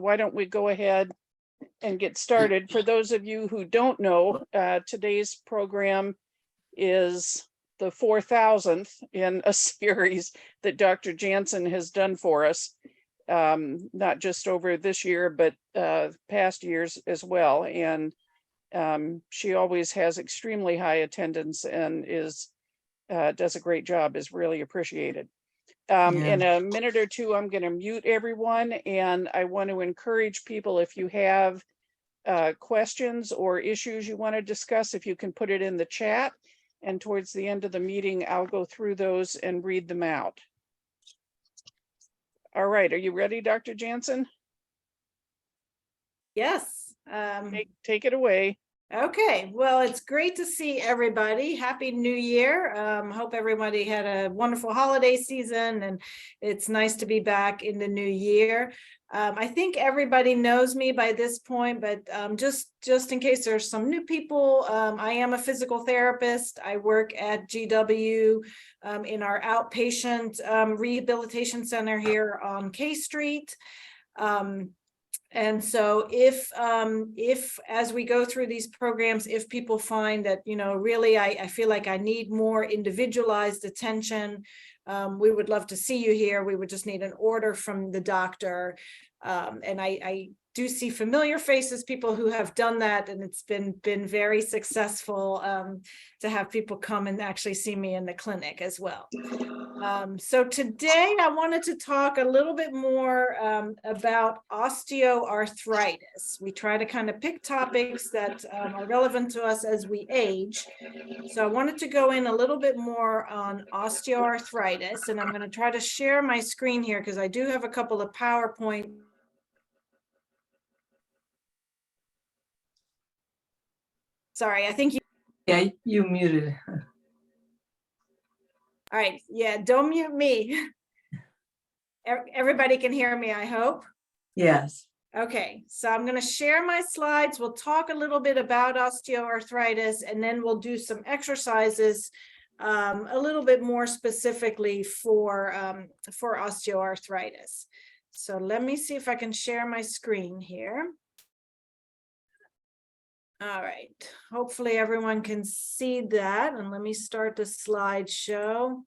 Why don't we go ahead and get started? For those of you who don't know, today's program is the 4,000th in a series that Dr. Janson has done for us, not just over this year, but past years as well. And she always has extremely high attendance and does a great job, is really appreciated. In a minute or two, I'm going to mute everyone, and I want to encourage people, if you have questions or issues you want to discuss, if you can put it in the chat, and towards the end of the meeting, I'll go through those and read them out. All right, are you ready, Dr. Janson? Yes. Take it away. Okay, well, it's great to see everybody. Happy New Year. Hope everybody had a wonderful holiday season, and it's nice to be back in the new year. I think everybody knows me by this point, but just in case there's some new people, I am a physical therapist. I work at GW in our outpatient rehabilitation center here on K Street. And so if as we go through these programs, if people find that, really, I feel like I need more individualized attention, we would love to see you here. We would just need an order from the doctor. And I do see familiar faces, people who have done that, and it's been very successful to have people come and actually see me in the clinic as well. So today I wanted to talk a little bit more about osteoarthritis. We try to kind of pick topics that are relevant to us as we age. So I wanted to go in a little bit more on osteoarthritis, and I'm going to try to share my screen here because I do have a couple of PowerPoint. Sorry, I think you. Yeah, you muted. All right. Yeah, don't mute me. Everybody can hear me, I hope. Yes. Okay, so I'm going to share my slides. We'll talk a little bit about osteoarthritis, and then we'll do some exercises a little bit more specifically for osteoarthritis. So let me see if I can share my screen here. All right, hopefully everyone can see that. And let me start the slideshow.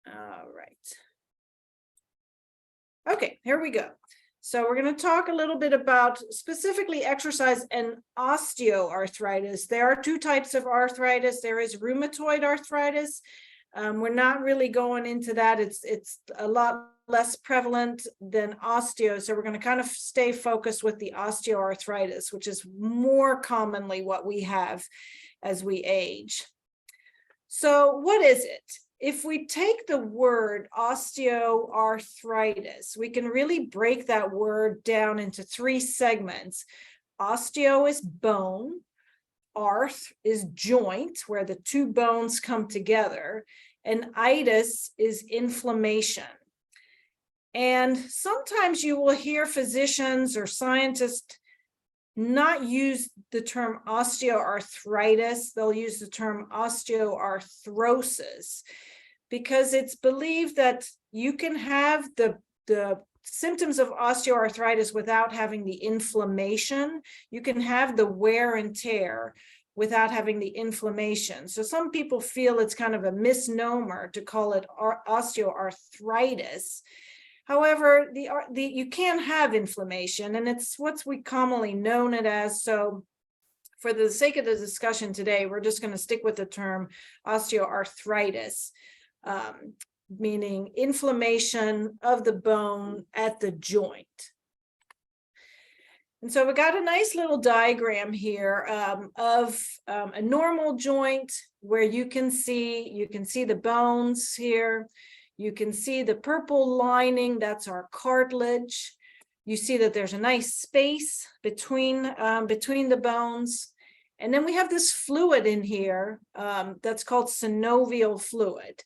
All right. Okay, here we go. So we're going to talk a little bit about specifically exercise and osteoarthritis. There are two types of arthritis. There is rheumatoid arthritis. We're not really going into that. It's a lot less prevalent than osteo. So we're going to kind of stay focused with the osteoarthritis, which is more commonly what we have as we age. So what is it? If we take the word osteoarthritis, we can really break that word down into three segments. Osteo is bone, arth is joint, where the two bones come together, and itis is inflammation. And sometimes you will hear physicians or scientists not use the term osteoarthritis, they'll use the term osteoarthrosis, because it's believed that you can have the symptoms of osteoarthritis without having the inflammation. You can have the wear and tear without having the inflammation. So some people feel it's kind of a misnomer to call it osteoarthritis. However, you can have inflammation, and it's what we commonly known it as. So for the sake of the discussion today, we're just going to stick with the term osteoarthritis, meaning inflammation of the bone at the joint. And so we got a nice little diagram here of a normal joint where you can see the bones here. You can see the purple lining, that's our cartilage. You see that there's a nice space between the bones. And then we have this fluid in here that's called synovial fluid.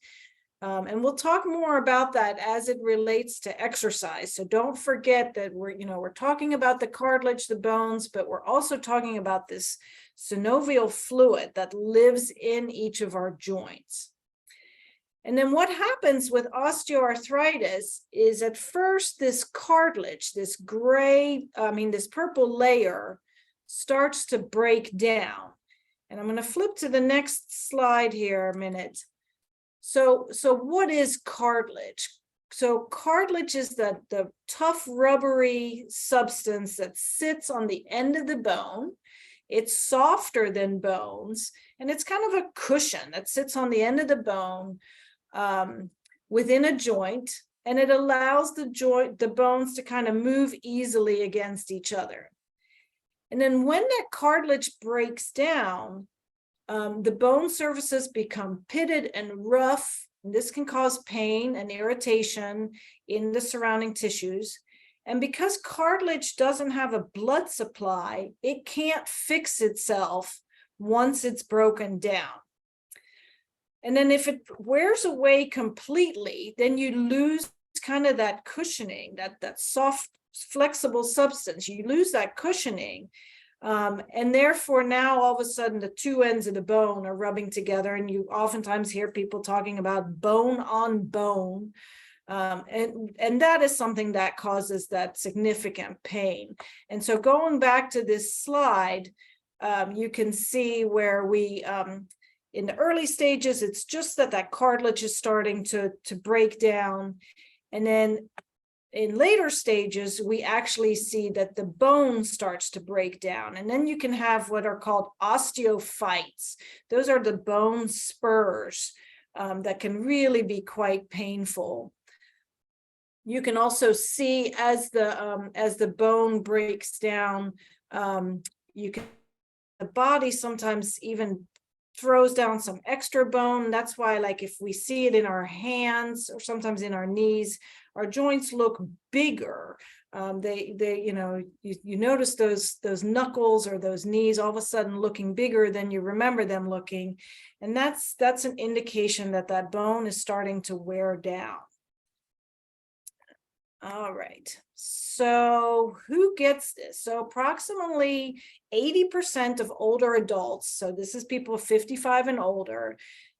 And we'll talk more about that as it relates to exercise. So don't forget that we're talking about the cartilage, the bones, but we're also talking about this synovial fluid that lives in each of our joints. And then what happens with osteoarthritis is at first this cartilage, this this purple layer starts to break down. And I'm going to flip to the next slide here a minute. So what is cartilage? So cartilage is the tough rubbery substance that sits on the end of the bone. It's softer than bones, and it's kind of a cushion that sits on the end of the bone within a joint, and it allows the bones to kind of move easily against each other. And then when that cartilage breaks down, the bone surfaces become pitted and rough. And this can cause pain and irritation in the surrounding tissues. And because cartilage doesn't have a blood supply, it can't fix itself once it's broken down. And then if it wears away completely, then you lose kind of that cushioning, that soft, flexible substance. You lose that cushioning. And therefore now all of a sudden the two ends of the bone are rubbing together, and you oftentimes hear people talking about bone on bone. And that is something that causes that significant pain. And so going back to this slide, you can see where we, in the early stages, it's just that cartilage is starting to break down. And then in later stages, we actually see that the bone starts to break down. And then you can have what are called osteophytes. Those are the bone spurs that can really be quite painful. You can also see as the bone breaks down, the body sometimes even throws down some extra bone. That's why, like, if we see it in our hands or sometimes in our knees, our joints look bigger. You notice those knuckles or those knees all of a sudden looking bigger than you remember them looking. And that's an indication that bone is starting to wear down. All right, so who gets this? So approximately 80% of older adults, so this is people 55 and older,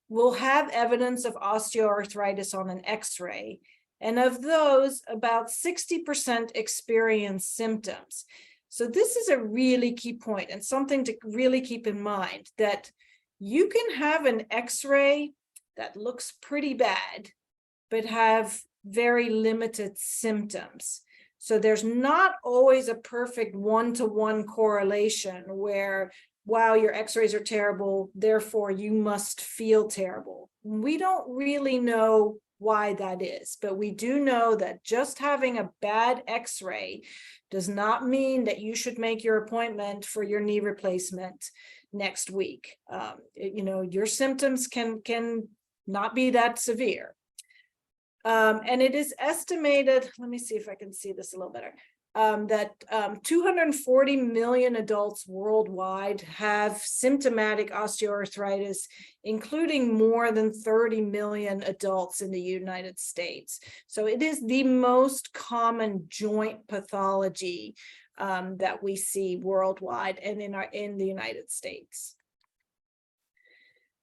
will have evidence of osteoarthritis on an X-ray. And of those, about 60% experience symptoms. So this is a really key point and something to really keep in mind, that you can have an X-ray that looks pretty bad, but have very limited symptoms. So there's not always a perfect one-to-one correlation where, wow, your X-rays are terrible, therefore you must feel terrible. We don't really know why that is, but we do know that just having a bad X-ray does not mean that you should make your appointment for your knee replacement next week. Your symptoms can not be that severe. And it is estimated, let me see if I can see this a little better, that 240 million adults worldwide have symptomatic osteoarthritis, including more than 30 million adults in the United States. So it is the most common joint pathology that we see worldwide and in the United States.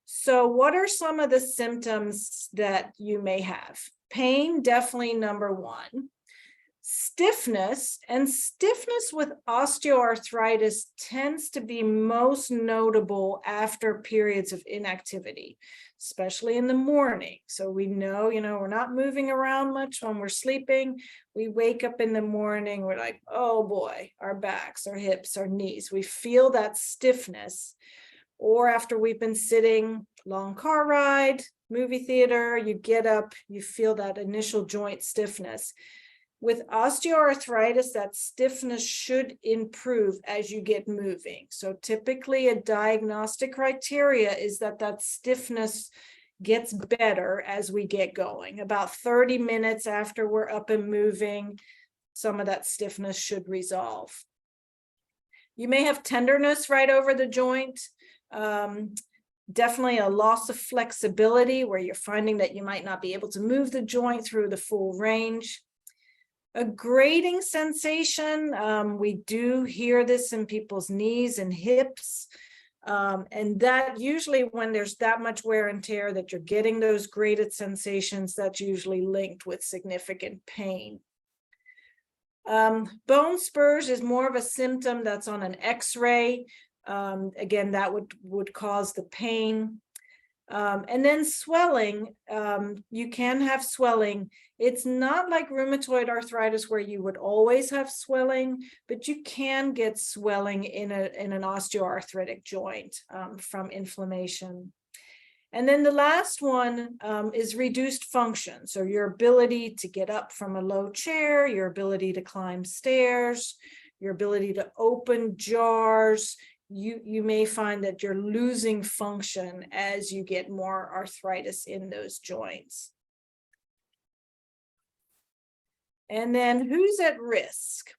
So what are some of the symptoms that you may have? Pain, definitely number one. Stiffness, and stiffness with osteoarthritis tends to be most notable after periods of inactivity, especially in the morning. So we know, we're not moving around much when we're sleeping. We wake up in the morning, we're like, oh boy, our backs, our hips, our knees. We feel that stiffness. Or after we've been sitting, long car ride, movie theater, you get up, you feel that initial joint stiffness. With osteoarthritis, that stiffness should improve as you get moving. So typically a diagnostic criteria is that stiffness gets better as we get going. About 30 minutes after we're up and moving, some of that stiffness should resolve. You may have tenderness right over the joint. Definitely a loss of flexibility where you're finding that you might not be able to move the joint through the full range. A grating sensation, we do hear this in people's knees and hips. And that usually when there's that much wear and tear that you're getting those grated sensations, that's usually linked with significant pain. Bone spurs is more of a symptom that's on an X-ray. Again, that would cause the pain. And then swelling, you can have swelling. It's not like rheumatoid arthritis where you would always have swelling, but you can get swelling in an osteoarthritic joint from inflammation. And then the last one is reduced function. So your ability to get up from a low chair, your ability to climb stairs, your ability to open jars. You may find that you're losing function as you get more arthritis in those joints. And then who's at risk?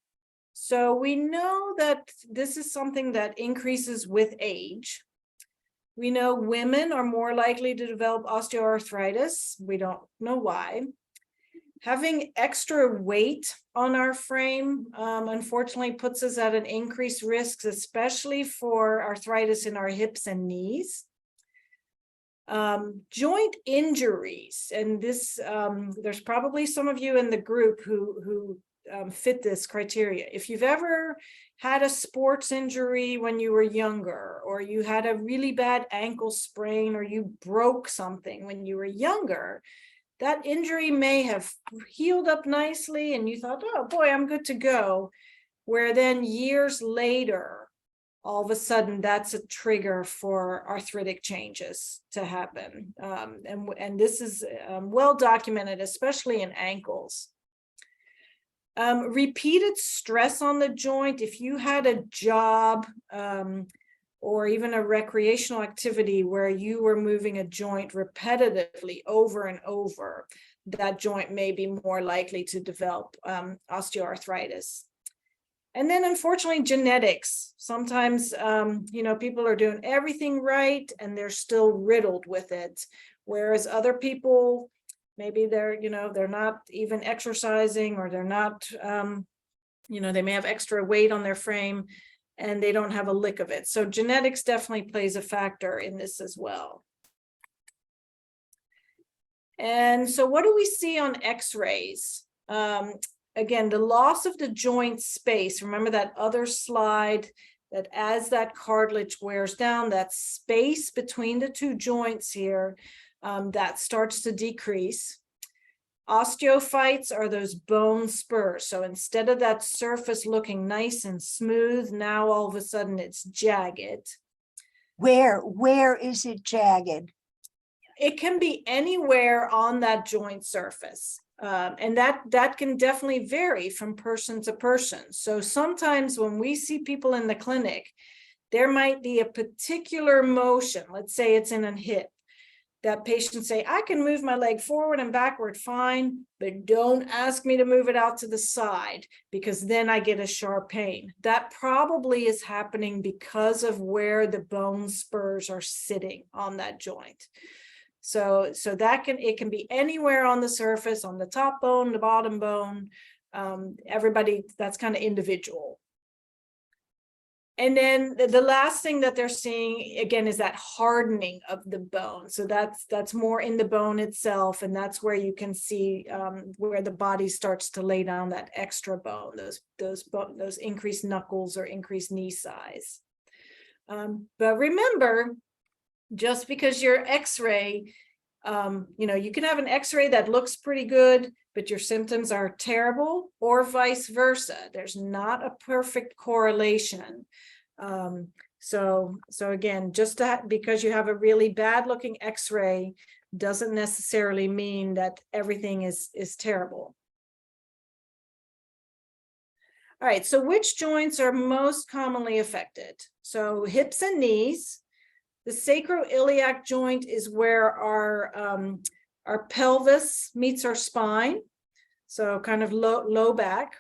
So we know that this is something that increases with age. We know women are more likely to develop osteoarthritis. We don't know why. Having extra weight on our frame, unfortunately, puts us at an increased risk, especially for arthritis in our hips and knees. Joint injuries, and this, there's probably some of you in the group who fit this criteria. If you've ever had a sports injury when you were younger, or you had a really bad ankle sprain, or you broke something when you were younger, that injury may have healed up nicely and you thought, oh boy, I'm good to go. Where then years later, all of a sudden that's a trigger for arthritic changes to happen. And this is well documented, especially in ankles. Repeated stress on the joint. If you had a job or even a recreational activity where you were moving a joint repetitively over and over, that joint may be more likely to develop osteoarthritis. And then unfortunately, genetics. Sometimes, people are doing everything right and they're still riddled with it. Whereas other people, maybe they're not even exercising, or they're not, they may have extra weight on their frame and they don't have a lick of it. So genetics definitely plays a factor in this as well. And so what do we see on x-rays? Again, the loss of the joint space. Remember that other slide, that as that cartilage wears down, that space between the two joints here, that starts to decrease. Osteophytes are those bone spurs. So instead of that surface looking nice and smooth, now all of a sudden it's jagged. Where is it jagged? It can be anywhere on that joint surface. And that can definitely vary from person to person. So sometimes when we see people in the clinic, there might be a particular motion. Let's say it's in a hip. That patient say, I can move my leg forward and backward fine, but don't ask me to move it out to the side, because then I get a sharp pain. That probably is happening because of where the bone spurs are sitting on that joint. So that it can be anywhere on the surface, on the top bone, the bottom bone. Everybody, that's kind of individual. And then the last thing that they're seeing, again, is that hardening of the bone. So that's more in the bone itself. And that's where you can see where the body starts to lay down that extra bone, those increased knuckles or increased knee size. But remember, just because your x-ray, you can have an x-ray that looks pretty good, but your symptoms are terrible, or vice versa. There's not a perfect correlation. So again, just because you have a really bad looking x-ray doesn't necessarily mean that everything is terrible. All right, so which joints are most commonly affected? So hips and knees. The sacroiliac joint is where our pelvis meets our spine, so kind of low back.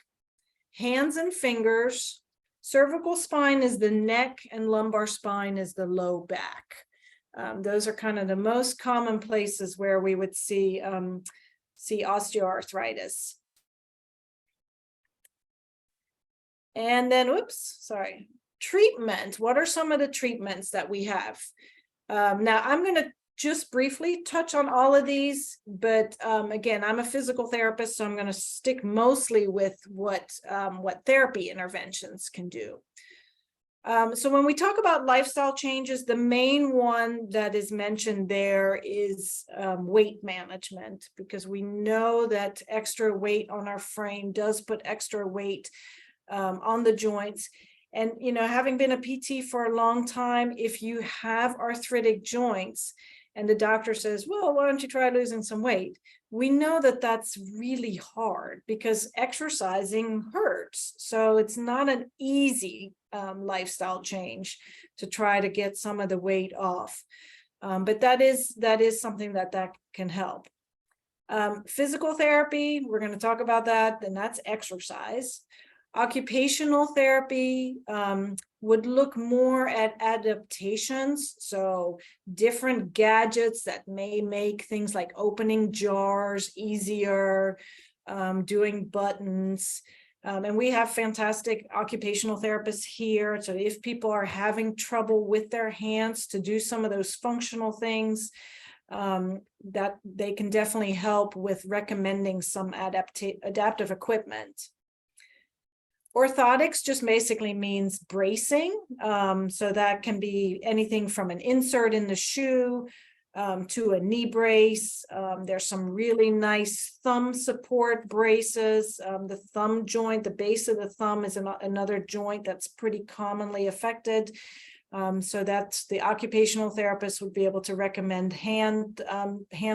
Hands and fingers. Cervical spine is the neck, and lumbar spine is the low back. Those are kind of the most common places where we would see osteoarthritis. And then, treatment. What are some of the treatments that we have? Now, I'm going to just briefly touch on all of these, but again, I'm a physical therapist, so I'm going to stick mostly with what therapy interventions can do. So when we talk about lifestyle changes, the main one that is mentioned there is weight management, because we know that extra weight on our frame does put extra weight on the joints. And, you know, having been a PT for a long time, if you have arthritic joints and the doctor says, well, why don't you try losing some weight? We know that that's really hard because exercising hurts. So it's not an easy lifestyle change to try to get some of the weight off. But that is something that can help. Physical therapy, we're going to talk about that, then that's exercise. Occupational therapy would look more at adaptations, so different gadgets that may make things like opening jars easier, doing buttons. And we have fantastic occupational therapists here. So if people are having trouble with their hands to do some of those functional things, that they can definitely help with recommending some adaptive equipment. Orthotics just basically means bracing. So that can be anything from an insert in the shoe to a knee brace. There's some really nice thumb support braces. The thumb joint, the base of the thumb is another joint that's pretty commonly affected. So that's the occupational therapist would be able to recommend hand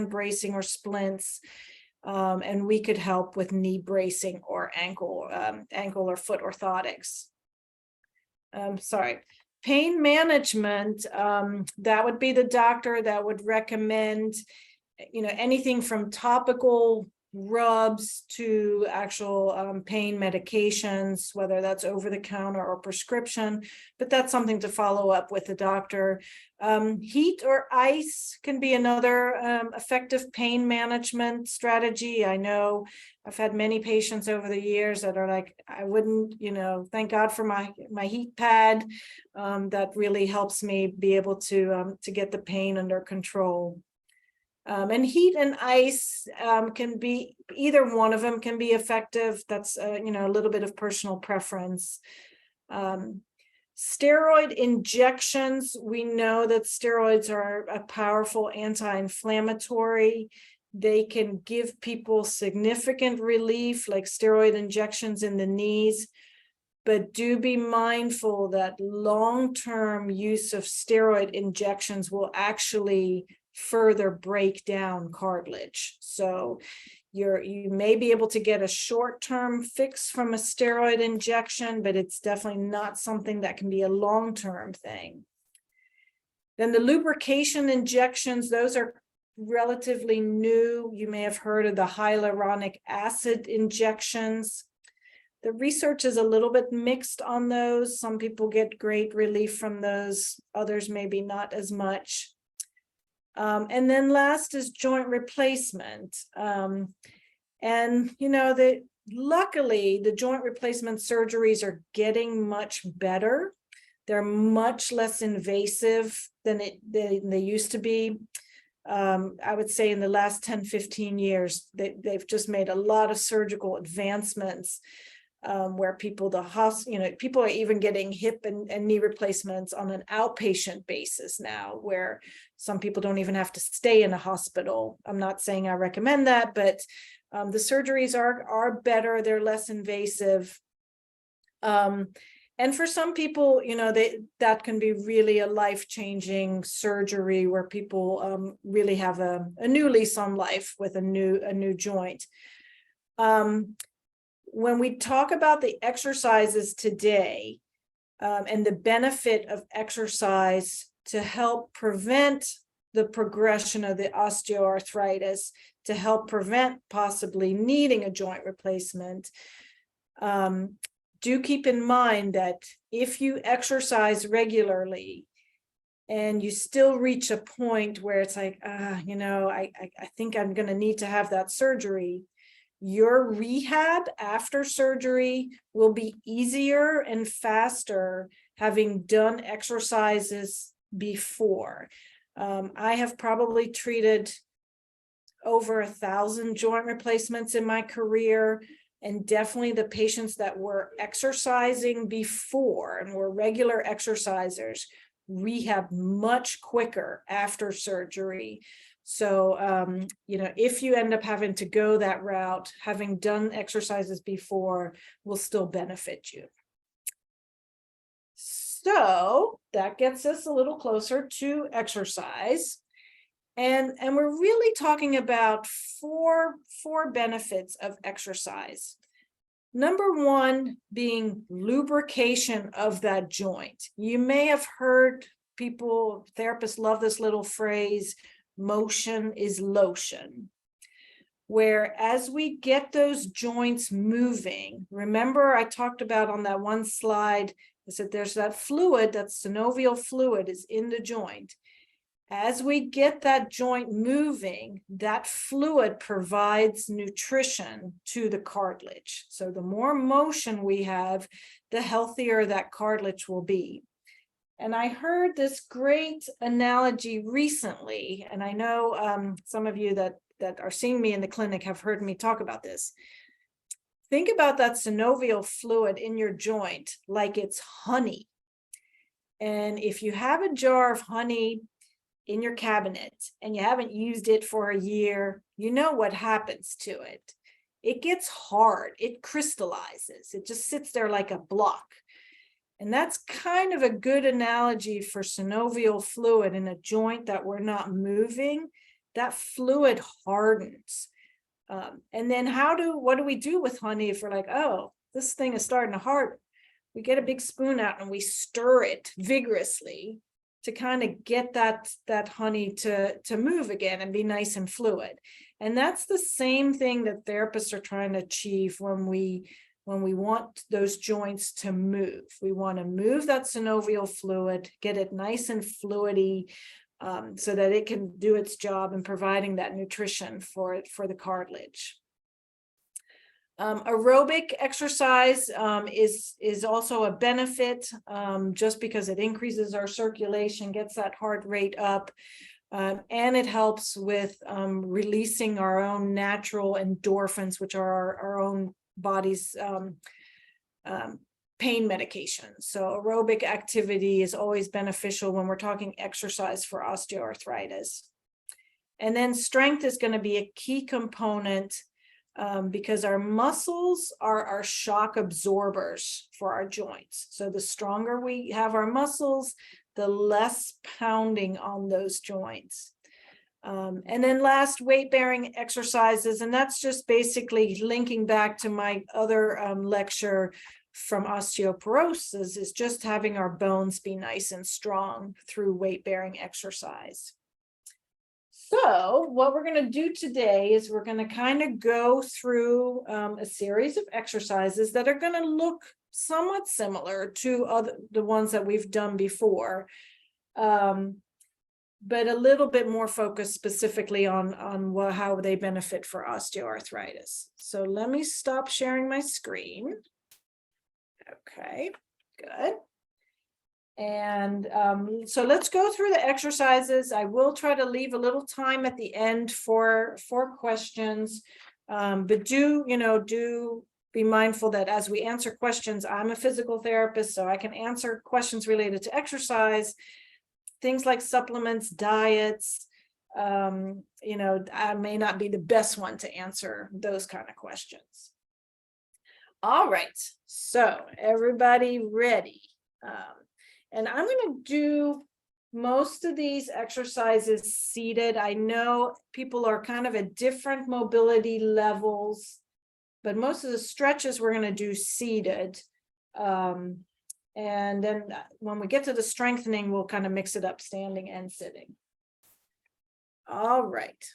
bracing or splints. And we could help with knee bracing or ankle or foot orthotics. Pain management, that would be the doctor that would recommend, you know, anything from topical rubs to actual pain medications, whether that's over the counter or prescription, but that's something to follow up with the doctor. Heat or ice can be another effective pain management strategy. I know I've had many patients over the years that are like, I wouldn't, you know, thank God for my heat pad. That really helps me be able to get the pain under control. And heat and ice can be, either one of them can be effective. That's, you know, a little bit of personal preference. Steroid injections, we know that steroids are a powerful anti-inflammatory. They can give people significant relief, like steroid injections in the knees. But do be mindful that long-term use of steroid injections will actually further break down cartilage. So you may be able to get a short-term fix from a steroid injection, but it's definitely not something that can be a long-term thing. Then the lubrication injections, those are relatively new. You may have heard of the hyaluronic acid injections. The research is a little bit mixed on those. Some people get great relief from those, others maybe not as much. And then last is joint replacement. And, you know, luckily the joint replacement surgeries are getting much better. They're much less invasive than they used to be. I would say in the last 10, 15 years, they've just made a lot of surgical advancements. Where people people are even getting hip and knee replacements on an outpatient basis now, where some people don't even have to stay in a hospital. I'm not saying I recommend that, but the surgeries are better, they're less invasive. And for some people, you know, that can be really a life-changing surgery where people really have a new lease on life with a new joint. When we talk about the exercises today and the benefit of exercise to help prevent the progression of the osteoarthritis, to help prevent possibly needing a joint replacement, do keep in mind that if you exercise regularly and you still reach a point where it's like, you know, I think I'm going to need to have that surgery, your rehab after surgery will be easier and faster having done exercises before. I have probably treated over 1,000 joint replacements in my career, and definitely the patients that were exercising before and were regular exercisers rehab much quicker after surgery. So, if you end up having to go that route, having done exercises before will still benefit you. So that gets us a little closer to exercise. And we're really talking about four benefits of exercise. Number one being lubrication of that joint. You may have heard therapists love this little phrase, motion is lotion. Where as we get those joints moving, remember I talked about on that one slide, I said there's that fluid, that synovial fluid is in the joint. As we get that joint moving, that fluid provides nutrition to the cartilage. So the more motion we have, the healthier that cartilage will be. And I heard this great analogy recently, and I know some of you that are seeing me in the clinic have heard me talk about this. Think about that synovial fluid in your joint like it's honey. And if you have a jar of honey in your cabinet and you haven't used it for a year, you know what happens to it. It gets hard, it crystallizes, it just sits there like a block. And that's kind of a good analogy for synovial fluid in a joint that we're not moving. That fluid hardens. And then what do we do with honey if we're like, oh, this thing is starting to harden? We get a big spoon out and we stir it vigorously to kind of get that honey to move again and be nice and fluid. And that's the same thing that therapists are trying to achieve when we want those joints to move. We want to move that synovial fluid, get it nice and fluidy, so that it can do its job in providing that nutrition for the cartilage. Aerobic exercise is also a benefit, just because it increases our circulation, gets that heart rate up, and it helps with releasing our own natural endorphins, which are our own body's pain medication. So aerobic activity is always beneficial when we're talking exercise for osteoarthritis. And then strength is going to be a key component, because our muscles are our shock absorbers for our joints. So the stronger we have our muscles, the less pounding on those joints. And then last, weight-bearing exercises, and that's just basically linking back to my other lecture from osteoporosis, is just having our bones be nice and strong through weight-bearing exercise. So what we're going to do today is we're going to kind of go through a series of exercises that are going to look somewhat similar to the ones that we've done before, but a little bit more focused specifically on how they benefit for osteoarthritis. So let me stop sharing my screen. Okay, good. And so let's go through the exercises. I will try to leave a little time at the end for questions, but do be mindful that as we answer questions, I'm a physical therapist, so I can answer questions related to exercise, things like supplements, diets. I may not be the best one to answer those kind of questions. All right, so everybody ready? And I'm going to do most of these exercises seated. I know people are kind of at different mobility levels, but most of the stretches we're going to do seated. And then when we get to the strengthening, we'll kind of mix it up, standing and sitting. All right.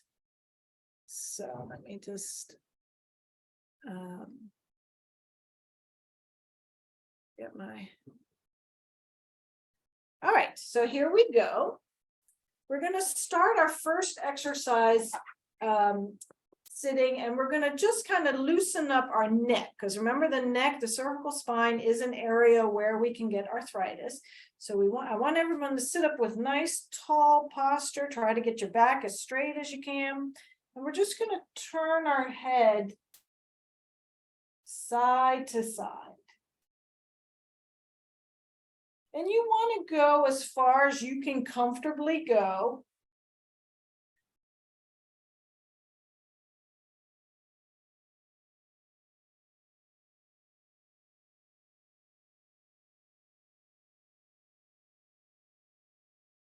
So let me just get my... All right, so here we go. We're going to start our first exercise sitting, and we're gonna just kind of loosen up our neck, because remember the neck, the cervical spine is an area where we can get arthritis. So I want everyone to sit up with nice tall posture, try to get your back as straight as you can. And we're just gonna turn our head side to side. And you want to go as far as you can comfortably go.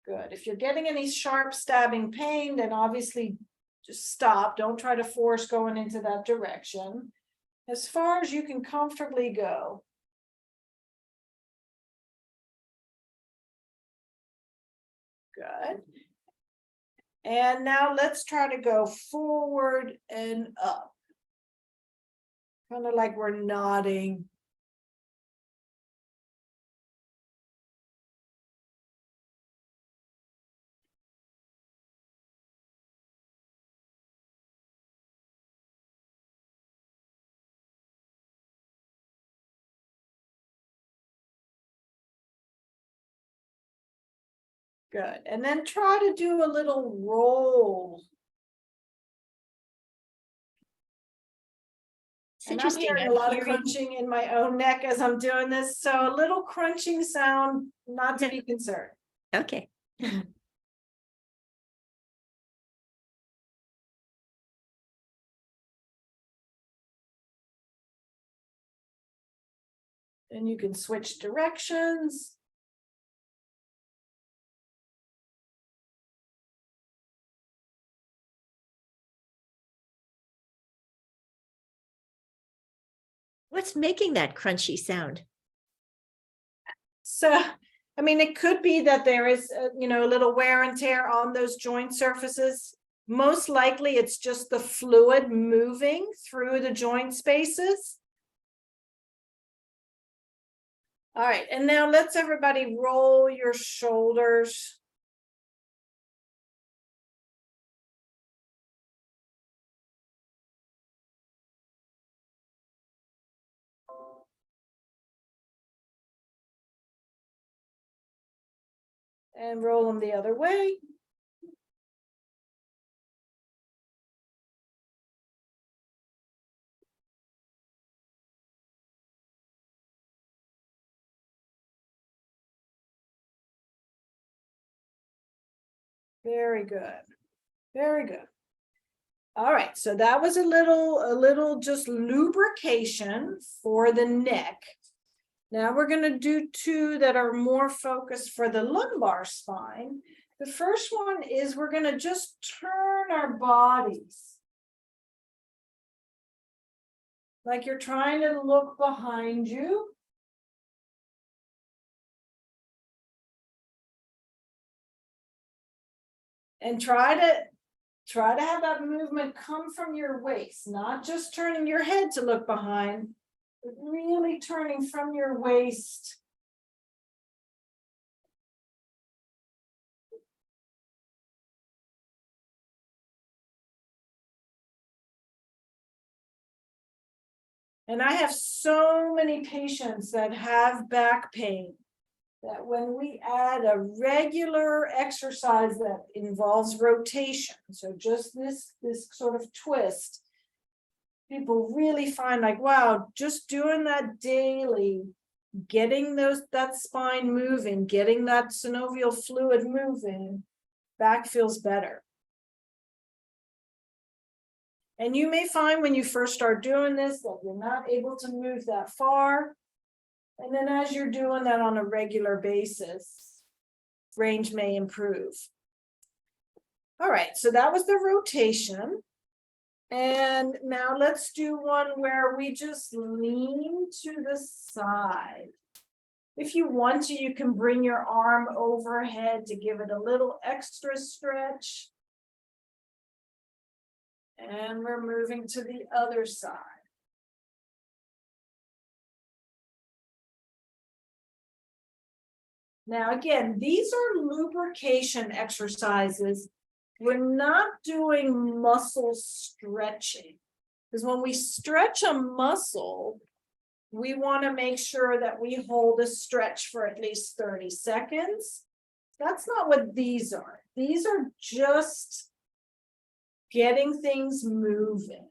Good. If you're getting any sharp stabbing pain, then obviously just stop. Don't try to force going into that direction. As far as you can comfortably go. Good. And now let's try to go forward and up. Kind of like we're nodding. Good. And then try to do a little roll. It's And I'm interesting. hearing a I'm lot of hearing- crunching in my own neck as I'm doing this. So a little crunching sound, not to be concerned. Okay. And you can switch directions. What's making that crunchy sound? So, I mean, it could be that there is, a little wear and tear on those joint surfaces. Most likely, it's just the fluid moving through the joint spaces. All right, and now let's everybody roll your shoulders. And roll them the other way. Very good. Very good. All right, so that was a little just lubrication for the neck. Now we're going to do two that are more focused for the lumbar spine. The first one is we're going to just turn our bodies. Like you're trying to look behind you. And try to have that movement come from your waist, not just turning your head to look behind, but really turning from your waist. And I have so many patients that have back pain that when we add a regular exercise that involves rotation, so just this sort of twist, people really find like, wow, just doing that daily, getting that spine moving, getting that synovial fluid moving, back feels better. And you may find when you first start doing this that you're not able to move that far. And then as you're doing that on a regular basis, range may improve. All right, so that was the rotation. And now let's do one where we just lean to the side. If you want to, you can bring your arm overhead to give it a little extra stretch. And we're moving to the other side. Now, again, these are lubrication exercises we're not doing muscle stretching. Because when we stretch a muscle, we want to make sure that we hold a stretch for at least 30 seconds. That's not what these are. These are just getting things moving.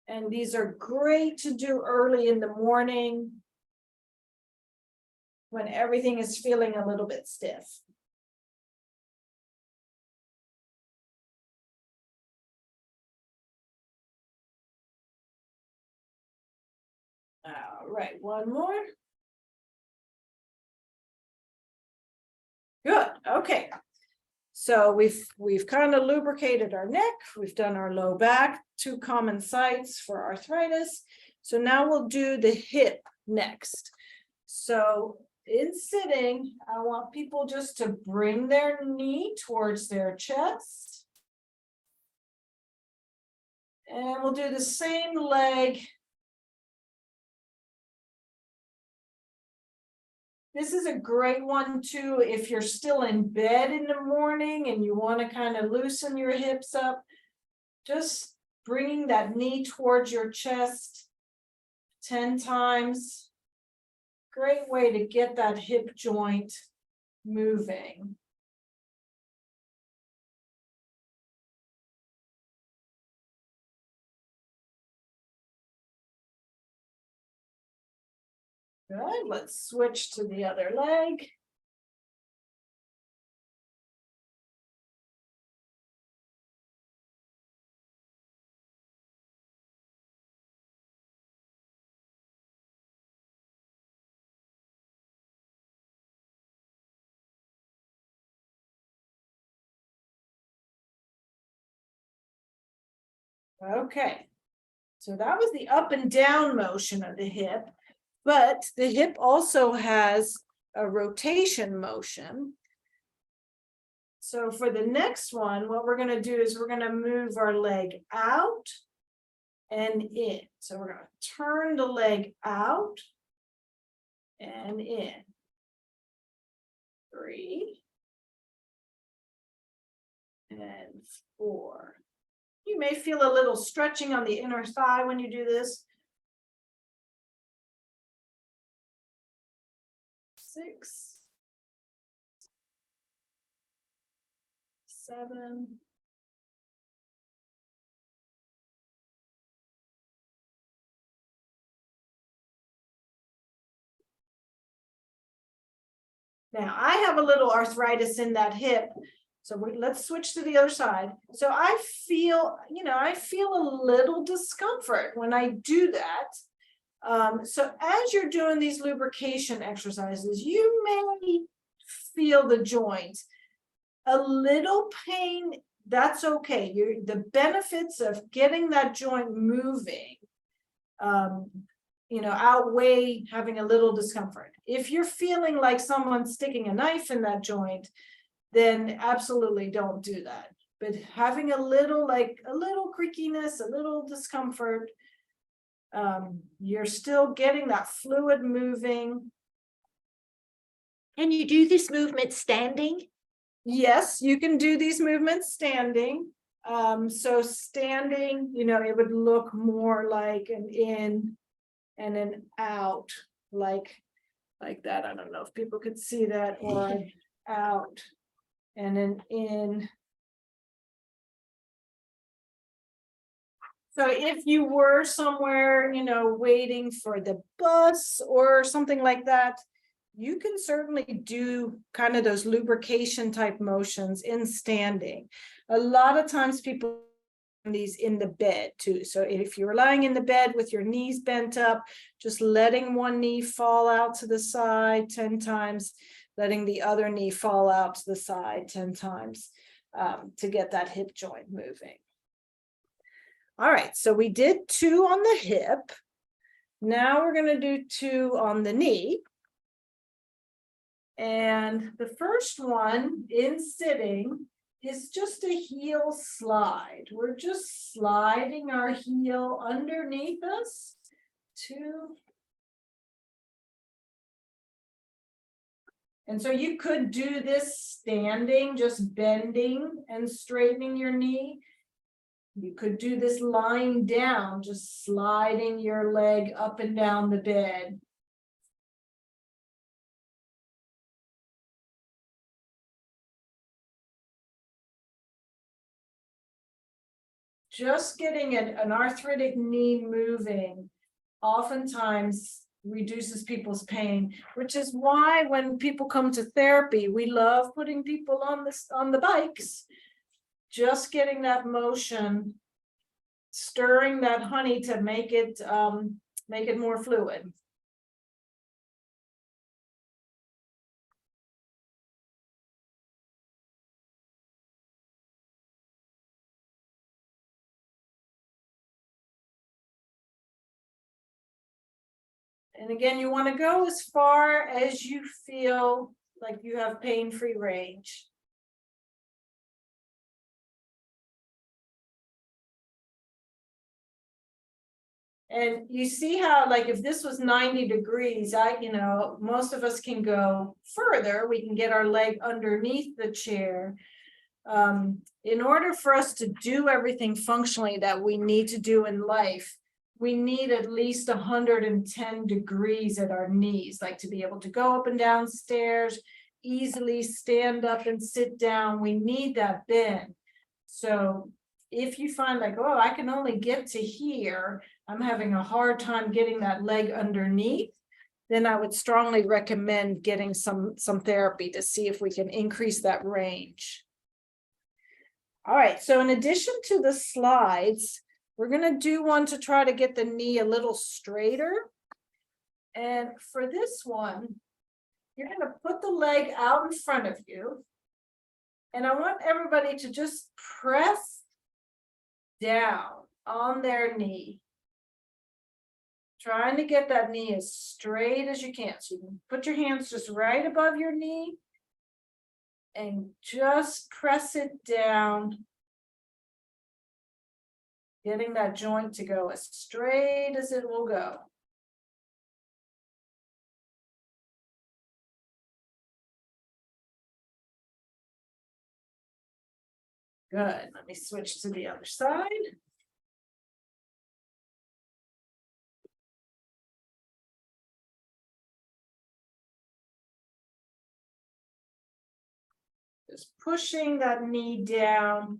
And these are great to do early in the morning when everything is feeling a little bit stiff. All right, one more. Good, okay. So we've kind of lubricated our neck, we've done our low back, 2 common sites for arthritis. So now we'll do the hip next. So in sitting, I want people just to bring their knee towards their chest. And we'll do the same leg. This is a great one too, if you're still in bed in the morning and you want to kind of loosen your hips up, just bringing that knee towards your chest 10 times. Great way to get that hip joint moving. Good, let's switch to the other leg. Okay, so that was the up and down motion of the hip, but the hip also has a rotation motion. So for the next one, what we're going to do is we're going to move our leg out and in. So we're going to turn the leg out and in. 3 and 4. You may feel a little stretching on the inner thigh when you do this. 6, 7. Now I have a little arthritis in that hip. So let's switch to the other side. So I feel, I feel a little discomfort when I do that. So as you're doing these lubrication exercises, you may feel the joint. A little pain, that's okay. The benefits of getting that joint moving, outweigh having a little discomfort. If you're feeling like someone's sticking a knife in that joint, then absolutely don't do that. But having a little creakiness, a little discomfort, you're still getting that fluid moving. Can you do this movement standing? Yes, you can do these movements standing. So standing, it would look more like an in and an out, like that. I don't know if people could see that, or out and an in. So if you were somewhere, waiting for the bus or something like that, you can certainly do kind of those lubrication type motions in standing. A lot of times people do these in the bed too. So if you're lying in the bed with your knees bent up, just letting one knee fall out to the side 10 times, letting the other knee fall out to the side 10 times to get that hip joint moving. All right, so we did 2 on the hip. Now we're going to do 2 on the knee. And the first one in sitting is just a heel slide. We're just sliding our heel underneath us. 2. And so you could do this standing, just bending and straightening your knee. You could do this lying down, just sliding your leg up and down the bed. Just getting an arthritic knee moving oftentimes reduces people's pain, which is why when people come to therapy, we love putting people on the bikes. Just getting that motion, stirring that honey to make it more fluid. And again, you want to go as far as you feel like you have pain-free range. And you see how, like, if this was 90 degrees, most of us can go further. We can get our leg underneath the chair. In order for us to do everything functionally that we need to do in life, we need at least 110 degrees at our knees, like to be able to go up and down stairs, easily stand up and sit down. We need that bend. So if you find like, oh, I can only get to here, I'm having a hard time getting that leg underneath, then I would strongly recommend getting some therapy to see if we can increase that range. All right, so in addition to the slides, we're going to do one to try to get the knee a little straighter. And for this one, you're going to put the leg out in front of you. And I want everybody to just press down on their knee. Trying to get that knee as straight as you can. So you can put your hands just right above your knee and just press it down. Getting that joint to go as straight as it will go. Good. Let me switch to the other side. Just pushing that knee down.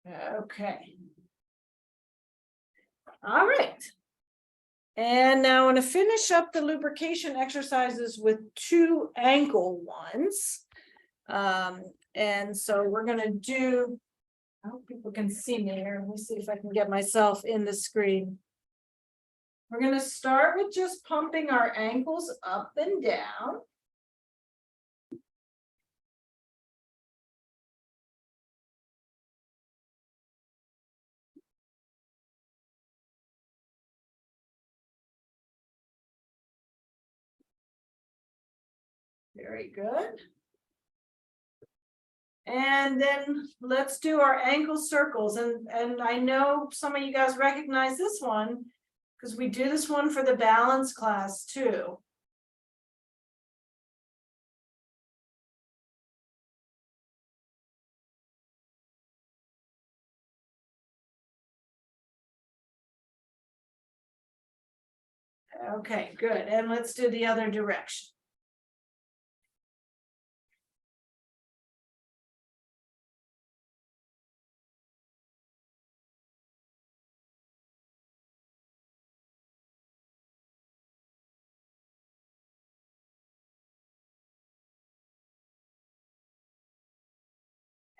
Okay. All right. And now I want to finish up the lubrication exercises with 2 ankle ones. And so we're going to do, I hope people can see me here. Let me see if I can get myself in the screen. We're going to start with just pumping our ankles up and down. Very good. And then let's do our ankle circles. And I know some of you guys recognize this one because we do this one for the balance class too. Okay, good. And let's do the other direction.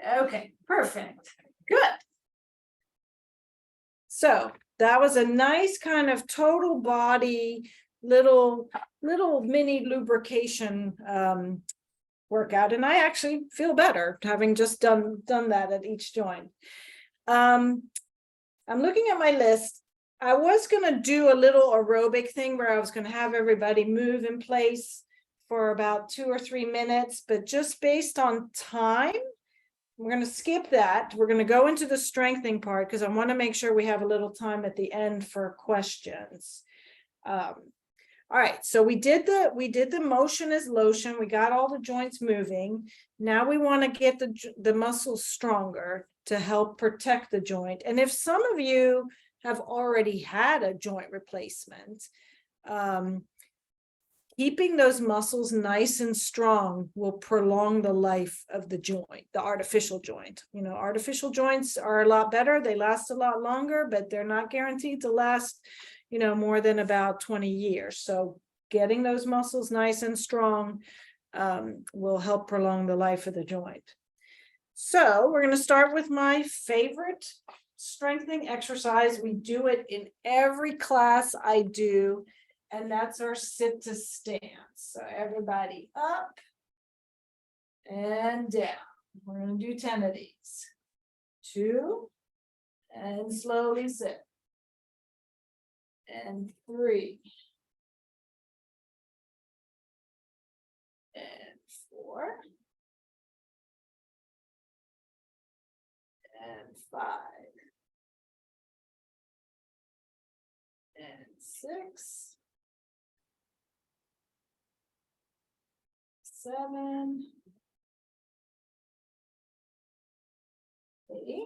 Okay, perfect. Good. So that was a nice kind of total body, little mini lubrication workout. And I actually feel better having just done that at each joint. I'm looking at my list. I was going to do a little aerobic thing where I was going to have everybody move in place for about 2 or 3 minutes, but just based on time, we're going to skip that. We're going to go into the strengthening part because I want to make sure we have a little time at the end for questions. All right, so we did the motion as lotion. We got all the joints moving. Now we want to get the muscles stronger to help protect the joint. And if some of you have already had a joint replacement, keeping those muscles nice and strong will prolong the life of the joint, the artificial joint. You know, artificial joints are a lot better. They last a lot longer, but they're not guaranteed to last, you know, more than about 20 years. So getting those muscles nice and strong will help prolong the life of the joint. So we're going to start with my favorite strengthening exercise. We do it in every class I do. And that's our sit to stand. So everybody up and down. We're going to do 10 of these. 2, and slowly sit. And 3. And 4. And 5. And 6. 7, 8,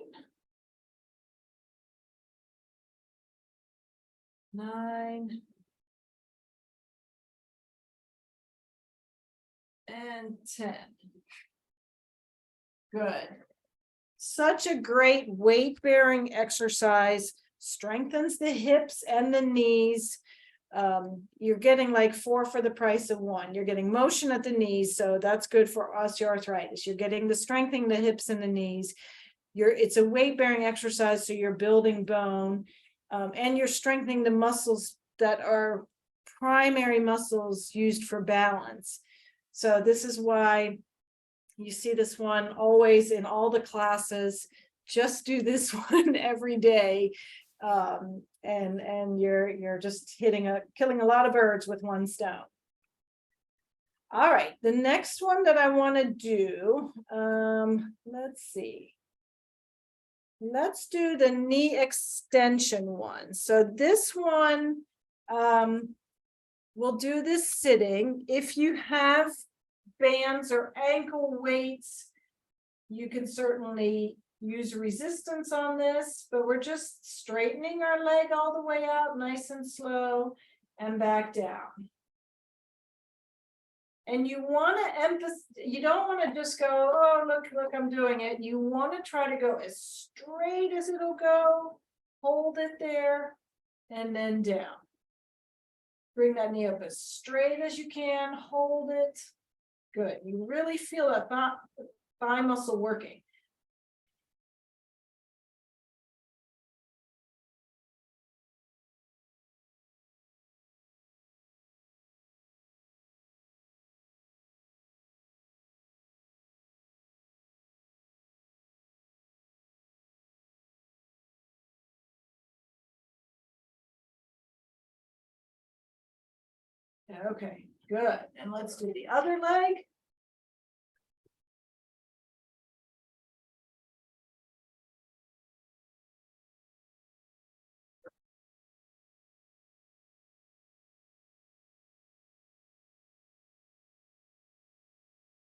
9, and 10. Good. Such a great weight-bearing exercise, strengthens the hips and the knees. You're getting like 4 for the price of 1. You're getting motion at the knees, so that's good for osteoarthritis. You're getting the strengthening the hips and the knees. It's a weight-bearing exercise, so you're building bone, and you're strengthening the muscles that are primary muscles used for balance. So this is why you see this one always in all the classes. Just do this one every day. And you're just killing a lot of birds with one stone. All right, the next one that I want to do, let's see. Let's do the knee extension one. So this one, we'll do this sitting. If you have bands or ankle weights, you can certainly use resistance on this, but we're just straightening our leg all the way out, nice and slow, and back down. And you want to emphasize, you don't want to just go, oh, look, I'm doing it. You want to try to go as straight as it'll go, hold it there, and then down. Bring that knee up as straight as you can, hold it. Good. You really feel that thigh muscle working. Okay, good. And let's do the other leg.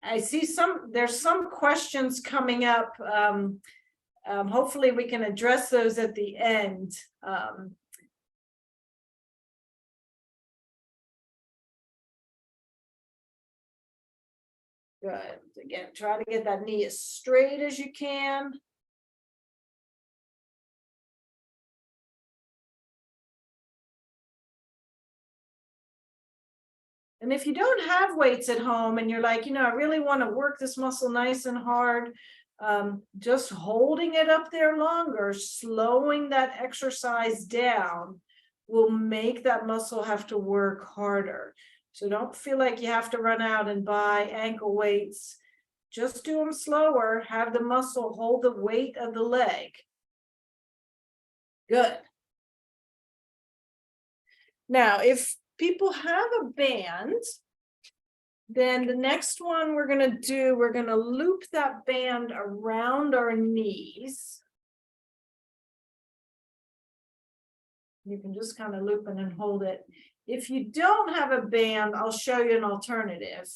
I see there's some questions coming up. Hopefully we can address those at the end. Good. Again, try to get that knee as straight as you can. And if you don't have weights at home and you're like, I really want to work this muscle nice and hard, just holding it up there longer, slowing that exercise down will make that muscle have to work harder. So don't feel like you have to run out and buy ankle weights. Just do them slower, have the muscle hold the weight of the leg. Good. Now, if people have a band, Then the next one we're gonna loop that band around our knees. You can just kind of loop it and hold it. If you don't have a band, I'll show you an alternative.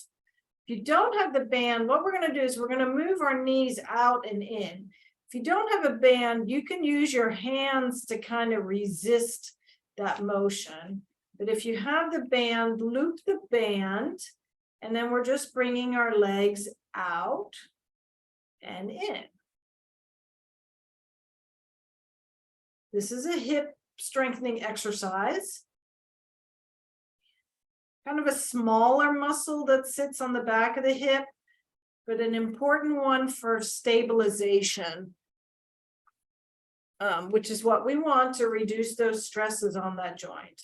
If you don't have the band, what we're gonna do is we're gonna move our knees out and in. If you don't have a band, you can use your hands to kind of resist that motion. But if you have the band, loop the band, and then we're just bringing our legs out and in. This is a hip strengthening exercise. Kind of a smaller muscle that sits on the back of the hip, but an important one for stabilization, which is what we want to reduce those stresses on that joint.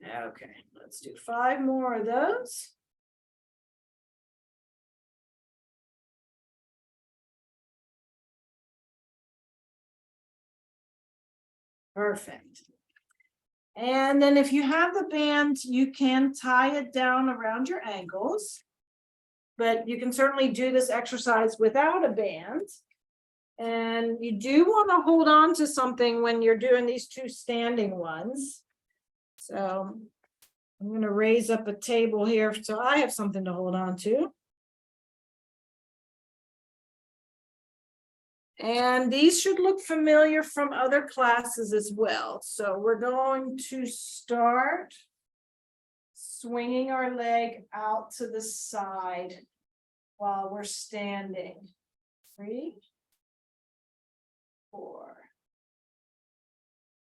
Okay, let's do 5 more of those. Perfect. And then if you have the band, you can tie it down around your ankles, but you can certainly do this exercise without a band. And you do want to hold on to something when you're doing these 2 standing ones. So I'm going to raise up a table here so I have something to hold on to. And these should look familiar from other classes as well. So we're going to start swinging our leg out to the side while we're standing. 3, 4,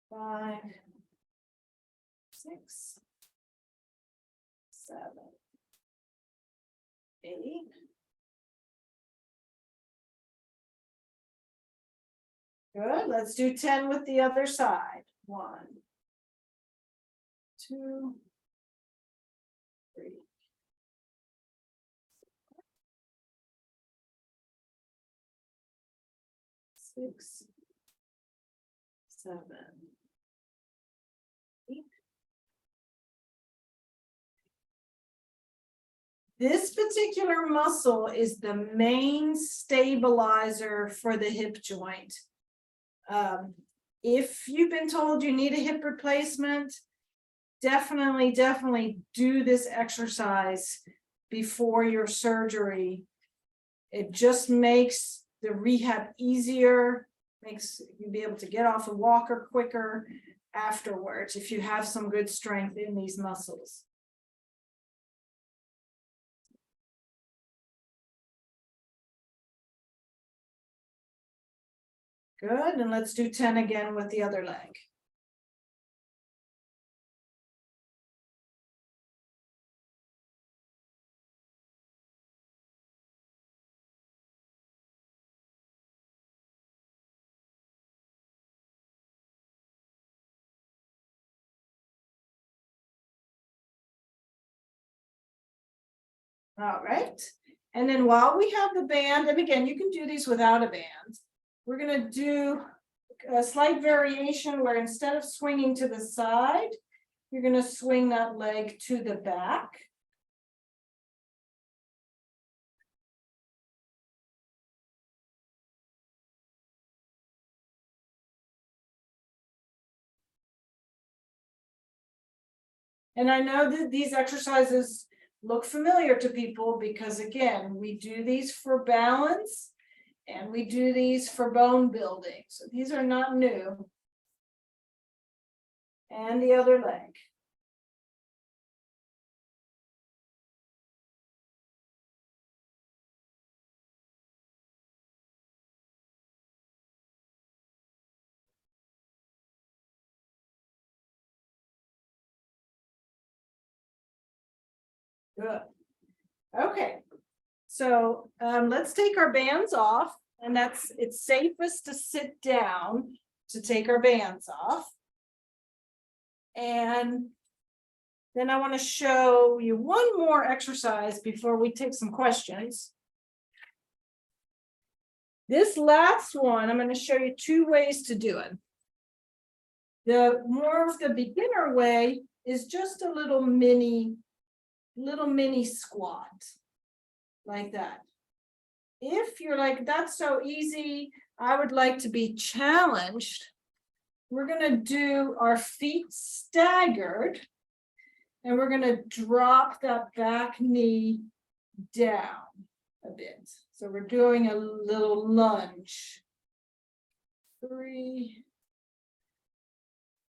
5, 6, 7, 8. Good. Let's do 10 with the other side. 1, 2, 3. 6, 7, 8. This particular muscle is the main stabilizer for the hip joint. If you've been told you need a hip replacement, definitely do this exercise before your surgery. It just makes the rehab easier, makes you be able to get off a walker quicker afterwards if you have some good strength in these muscles. Good, and let's do 10 again with the other leg. All right, and then while we have the band, and again, you can do these without a band, we're going to do a slight variation where instead of swinging to the side, you're going to swing that leg to the back. And I know that these exercises look familiar to people because, again, we do these for balance and we do these for bone building. So these are not new. And the other leg. Good. Okay. So let's take our bands off And it's safest to sit down to take our bands off. And then I want to show you one more exercise before we take some questions. This last one, I'm going to show you 2 ways to do it. The more of the beginner way is just a little mini squat like that. If you're like, that's so easy, I would like to be challenged. We're going to do our feet staggered, and we're going to drop that back knee down a bit. So we're doing a little lunge. 3,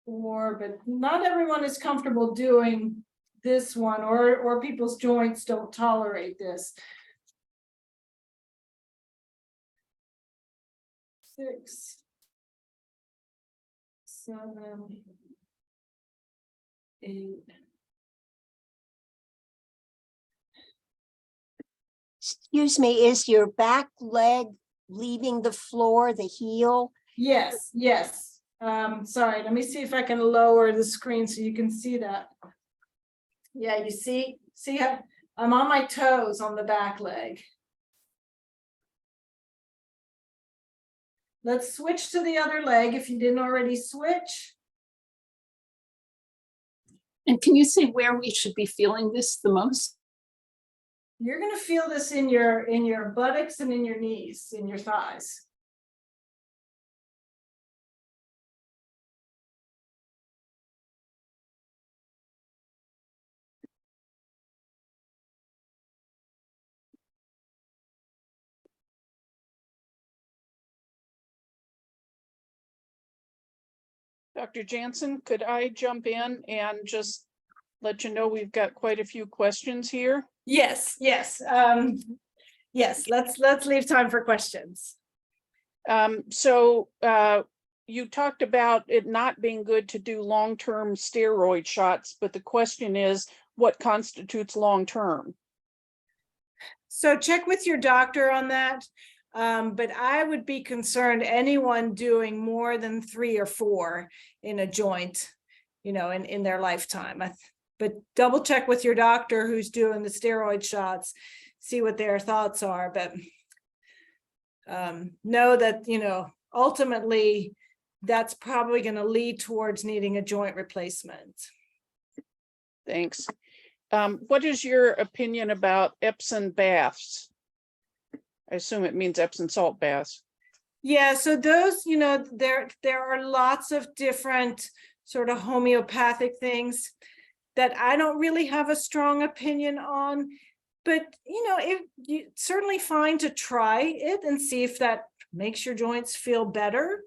4, but not everyone is comfortable doing this one, or people's joints don't tolerate this. 6, 7, 8. Excuse me, is your back leg leaving the floor, the heel? Yes, yes. Sorry, let me see if I can lower the screen so you can see that. Yeah, you see how I'm on my toes on the back leg. Let's switch to the other leg if you didn't already switch. And can you say where we should be feeling this the most? You're going to feel this in your buttocks and in your knees, in your thighs. Dr. Janson, could I jump in and just let you know we've got quite a few questions here? Yes, yes. Yes, let's leave time for questions. You talked about it not being good to do long-term steroid shots, but the question is, what constitutes long-term? So check with your doctor on that. But I would be concerned anyone doing more than 3 or 4 in a joint, in their lifetime. But double check with your doctor who's doing the steroid shots, see what their thoughts are. But know that, ultimately, that's probably going to lead towards needing a joint replacement. Thanks. What is your opinion about Epsom baths? I assume it means Epsom salt baths. Yeah, so those, there are lots of different sort of homeopathic things that I don't really have a strong opinion on, but you certainly fine to try it and see if that makes your joints feel better.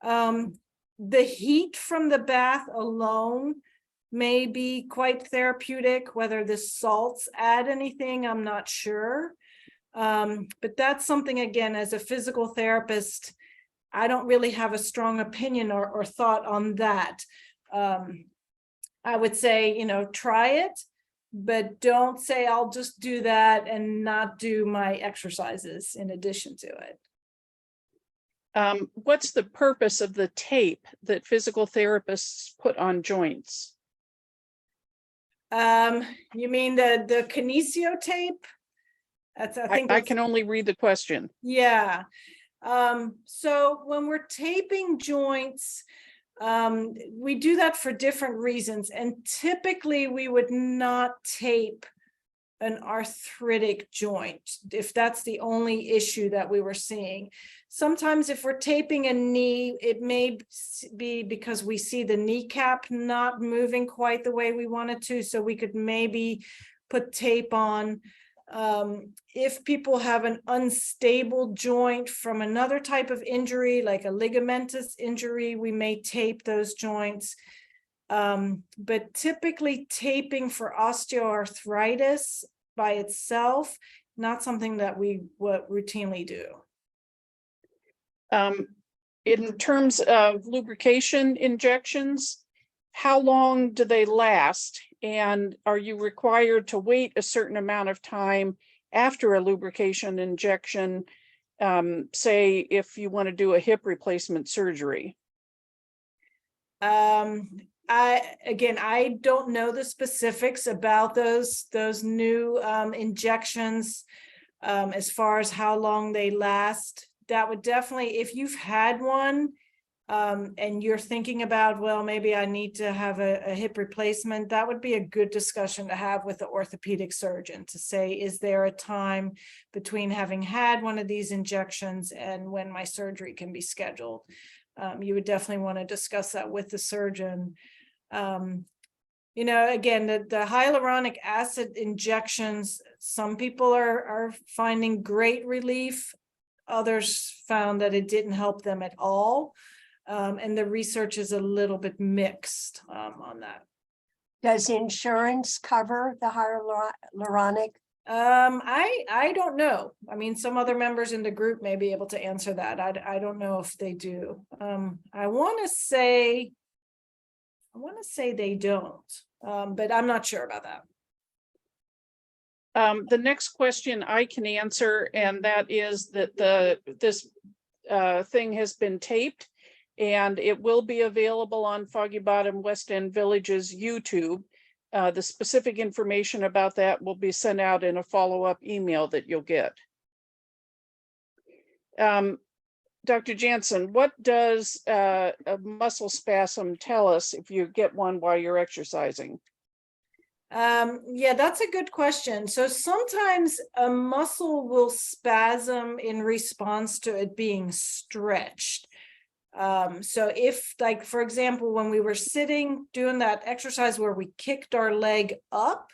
The heat from the bath alone may be quite therapeutic. Whether the salts add anything, I'm not sure. But that's something, again, as a physical therapist, I don't really have a strong opinion or thought on that. I would say, try it, but don't say I'll just do that and not do my exercises in addition to it. What's the purpose of the tape that physical therapists put on joints? You mean the kinesio tape? I can only read the question. Yeah. So when we're taping joints, we do that for different reasons. And typically we would not tape an arthritic joint if that's the only issue that we were seeing. Sometimes if we're taping a knee, it may be because we see the kneecap not moving quite the way we want it to. So we could maybe put tape on. If people have an unstable joint from another type of injury, like a ligamentous injury, we may tape those joints. But typically taping for osteoarthritis by itself, not something that we would routinely do. In terms of lubrication injections, how long do they last? And are you required to wait a certain amount of time after a lubrication injection say if you want to do a hip replacement surgery? I don't know the specifics about those new injections as far as how long they last. That would definitely, if you've had one and you're thinking about, well, maybe I need to have a hip replacement, that would be a good discussion to have with the orthopedic surgeon to say, is there a time between having had one of these injections and when my surgery can be scheduled? You would definitely want to discuss that with the surgeon. You know, again, the hyaluronic acid injections, some people are finding great relief. Others found that it didn't help them at all. And the research is a little bit mixed on that. Does insurance cover the hyaluronic? I don't know. I mean, some other members in the group may be able to answer that. I don't know if they do. I want to say they don't, but I'm not sure about that. The next question I can answer, and that is that this thing has been taped and it will be available on Foggy Bottom West End Village's YouTube. The specific information about that will be sent out in a follow-up email that you'll get. Dr. Janson, what does a muscle spasm tell us if you get one while you're exercising? Yeah, that's a good question. So sometimes a muscle will spasm in response to it being stretched. So if, like, for example, when we were sitting doing that exercise where we kicked our leg up,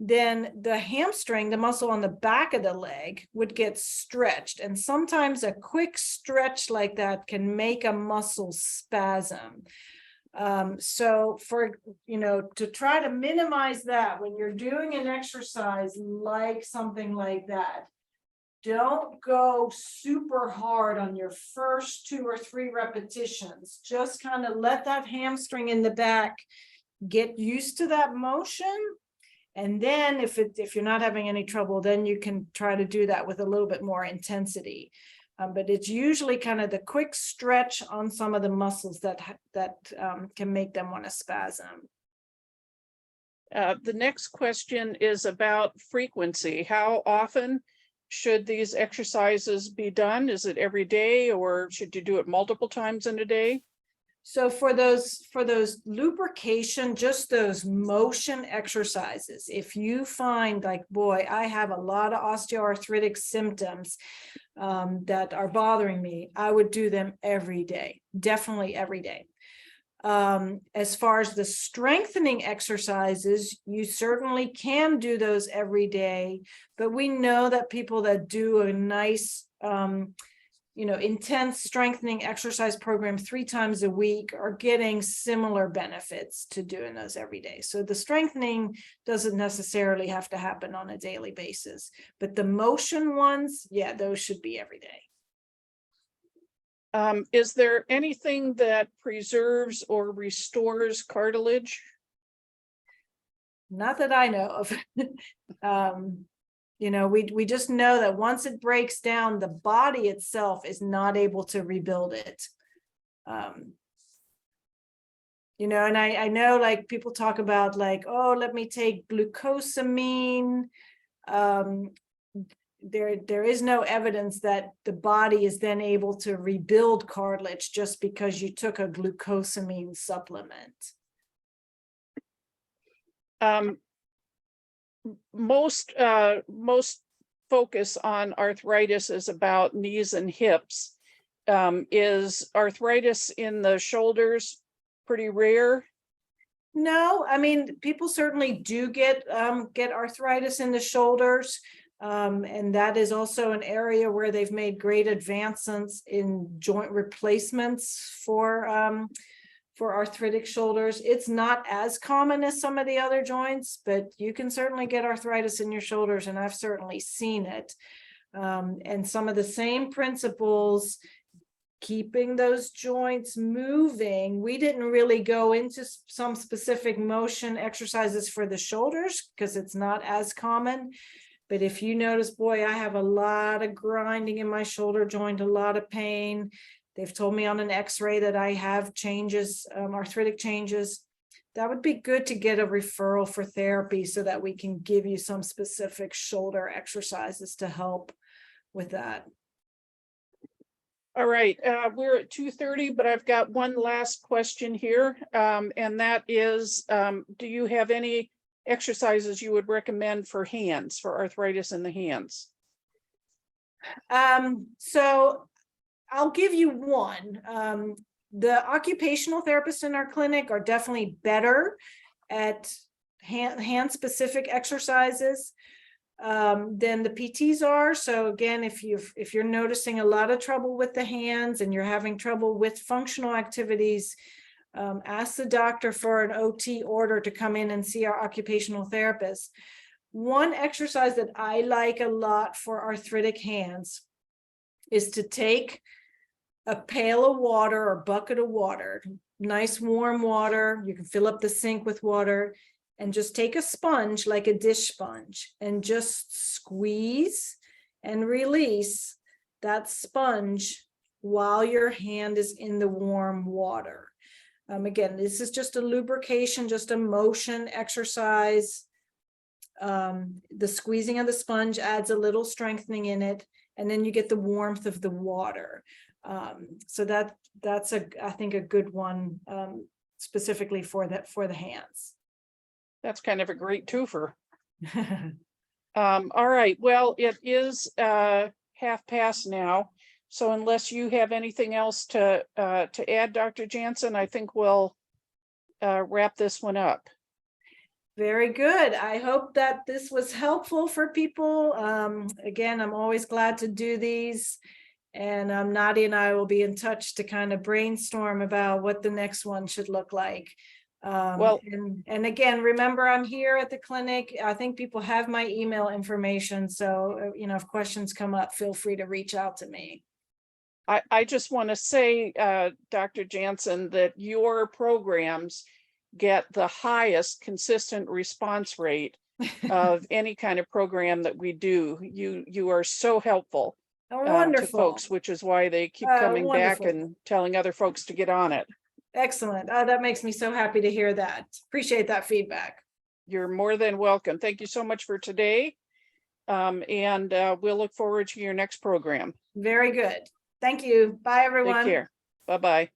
then the hamstring, the muscle on the back of the leg, would get stretched. And sometimes a quick stretch like that can make a muscle spasm. So for, to try to minimize that when you're doing an exercise like something like that, don't go super hard on your first 2 or 3 repetitions. Just kind of let that hamstring in the back get used to that motion. And then if you're not having any trouble, then you can try to do that with a little bit more intensity. But it's usually kind of the quick stretch on some of the muscles that can make them want to spasm. The next question is about frequency. How often should these exercises be done? Is it every day, or should you do it multiple times in a day? So for those lubrication, just those motion exercises, if you find like, boy, I have a lot of osteoarthritic symptoms that are bothering me, I would do them every day, definitely every day. As far as the strengthening exercises, you certainly can do those every day, but we know that people that do a nice intense strengthening exercise program 3 times a week are getting similar benefits to doing those every day. So the strengthening doesn't necessarily have to happen on a daily basis, but the motion ones, yeah, those should be every day. Is there anything that preserves or restores cartilage? Not that I know of. We just know that once it breaks down, the body itself is not able to rebuild it. And I know, like, people talk about like, oh, let me take glucosamine. There is no evidence that the body is then able to rebuild cartilage just because you took a glucosamine supplement. Most focus on arthritis is about knees and hips. Is arthritis in the shoulders pretty rare? No, I mean, people certainly do get arthritis in the shoulders. And that is also an area where they've made great advancements in joint replacements for arthritic shoulders. It's not as common as some of the other joints, but you can certainly get arthritis in your shoulders, and I've certainly seen it. And some of the same principles, keeping those joints moving. We didn't really go into some specific motion exercises for the shoulders because it's not as common. But if you notice, boy, I have a lot of grinding in my shoulder joint, a lot of pain. They've told me on an x-ray that I have changes, arthritic changes. That would be good to get a referral for therapy so that we can give you some specific shoulder exercises to help with that. All right, we're at 2:30, but I've got one last question here. And that is, do you have any exercises you would recommend for hands, for arthritis in the hands? So I'll give you one. The occupational therapists in our clinic are definitely better at hand specific exercises than the PTs are. So again, if you're noticing a lot of trouble with the hands and you're having trouble with functional activities, ask the doctor for an OT order to come in and see our occupational therapist. One exercise that I like a lot for arthritic hands is to take a pail of water or bucket of water, nice warm water. You can fill up the sink with water and just take a sponge, like a dish sponge, and just squeeze and release that sponge while your hand is in the warm water. Again, this is just a lubrication, just a motion exercise. The squeezing of the sponge adds a little strengthening in it, and then you get the warmth of the water. So that's I think a good one, specifically for the hands. That's kind of a great twofer. All right, well, it is 1:30 now. So unless you have anything else to add, Dr. Janson, I think we'll wrap this one up. Very good. I hope that this was helpful for people. Again, I'm always glad to do these. And Nadia and I will be in touch to kind of brainstorm about what the next one should look like. Well, and again, remember, I'm here at the clinic. I think people have my email information. So, if questions come up, feel free to reach out to me. I just want to say, Dr. Janson, that your programs get the highest consistent response rate of any kind of program that we do. You are so helpful Oh, to wonderful. folks, which is why they keep coming back Wonderful. and telling other folks to get on it. Excellent. Oh, that makes me so happy to hear that. Appreciate that feedback. You're more than welcome. Thank you so much for today. And we'll look forward to your next program. Very good. Thank you. Bye, everyone. Take care. Bye-bye.